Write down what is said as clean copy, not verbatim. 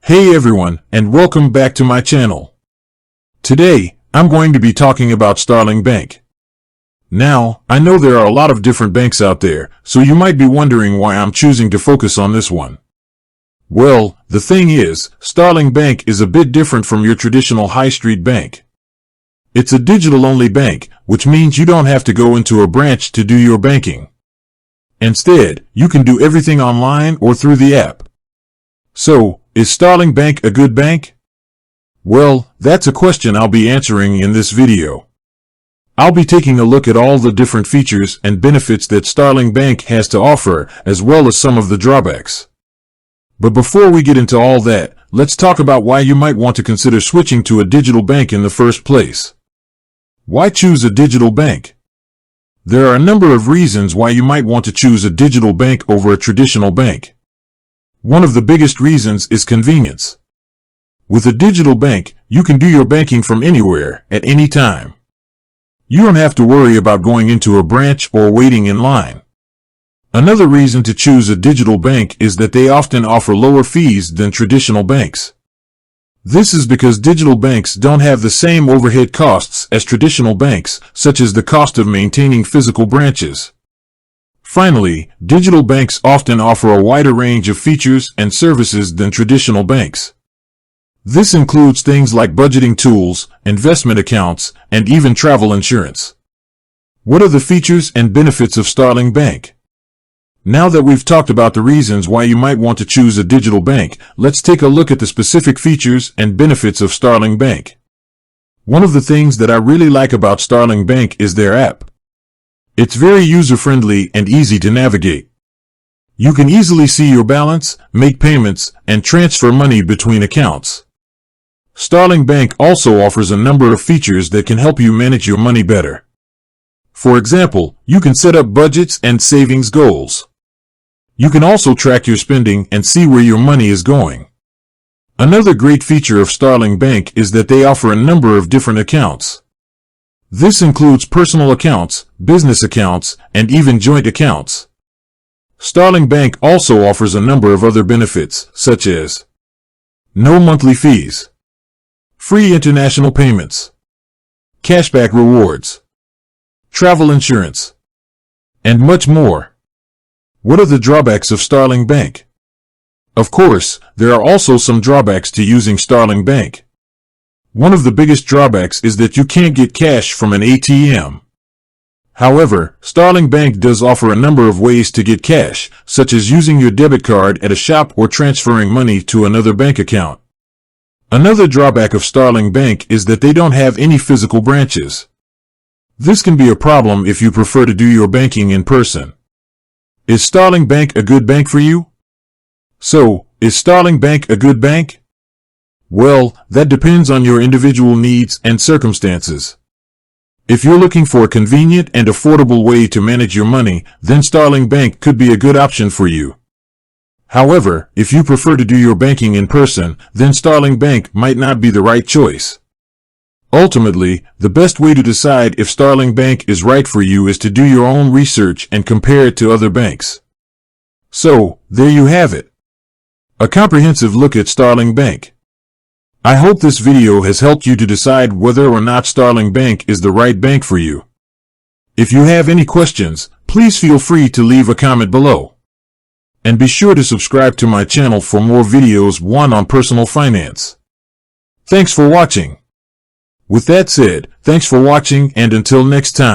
Hey everyone, and welcome back to my channel. Today, I'm going to be talking about Starling Bank. Now, I know there are a lot of different banks out there, so you might be wondering why I'm choosing to focus on this one. Well, the thing is, Starling Bank is a bit different from your traditional high street bank. It's a digital-only bank, which means you don't have to go into a branch to do your banking. Instead, you can do everything online or through the app. So, is Starling Bank a good bank? Well, that's a question I'll be answering in this video. I'll be taking a look at all the different features and benefits that Starling Bank has to offer, as well as some of the drawbacks. But before we get into all that, let's talk about why you might want to consider switching to a digital bank in the first place. Why choose a digital bank? There are a number of reasons why you might want to choose a digital bank over a traditional bank. One of the biggest reasons is convenience. With a digital bank, you can do your banking from anywhere, at any time. You don't have to worry about going into a branch or waiting in line. Another reason to choose a digital bank is that they often offer lower fees than traditional banks. This is because digital banks don't have the same overhead costs as traditional banks, such as the cost of maintaining physical branches. Finally, digital banks often offer a wider range of features and services than traditional banks. This includes things like budgeting tools, investment accounts, and even travel insurance. What are the features and benefits of Starling Bank? Now that we've talked about the reasons why you might want to choose a digital bank, let's take a look at the specific features and benefits of Starling Bank. One of the things that I really like about Starling Bank is their app. It's very user-friendly and easy to navigate. You can easily see your balance, make payments, and transfer money between accounts. Starling Bank also offers a number of features that can help you manage your money better. For example, you can set up budgets and savings goals. You can also track your spending and see where your money is going. Another great feature of Starling Bank is that they offer a number of different accounts. This includes personal accounts, business accounts, and even joint accounts. Starling Bank also offers a number of other benefits, such as no monthly fees, free international payments, cashback rewards, travel insurance, and much more. What are the drawbacks of Starling Bank? Of course, there are also some drawbacks to using Starling Bank. One of the biggest drawbacks is that you can't get cash from an ATM. However, Starling Bank does offer a number of ways to get cash, such as using your debit card at a shop or transferring money to another bank account. Another drawback of Starling Bank is that they don't have any physical branches. This can be a problem if you prefer to do your banking in person. Is Starling Bank a good bank for you? So, is Starling Bank a good bank? Well, that depends on your individual needs and circumstances. If you're looking for a convenient and affordable way to manage your money, then Starling Bank could be a good option for you. However, if you prefer to do your banking in person, then Starling Bank might not be the right choice. Ultimately, the best way to decide if Starling Bank is right for you is to do your own research and compare it to other banks. So, there you have it. A comprehensive look at Starling Bank. I hope this video has helped you to decide whether or not Starling Bank is the right bank for you. If you have any questions, please feel free to leave a comment below. And be sure to subscribe to my channel for more videos on personal finance. Thanks for watching. With that said, thanks for watching and until next time.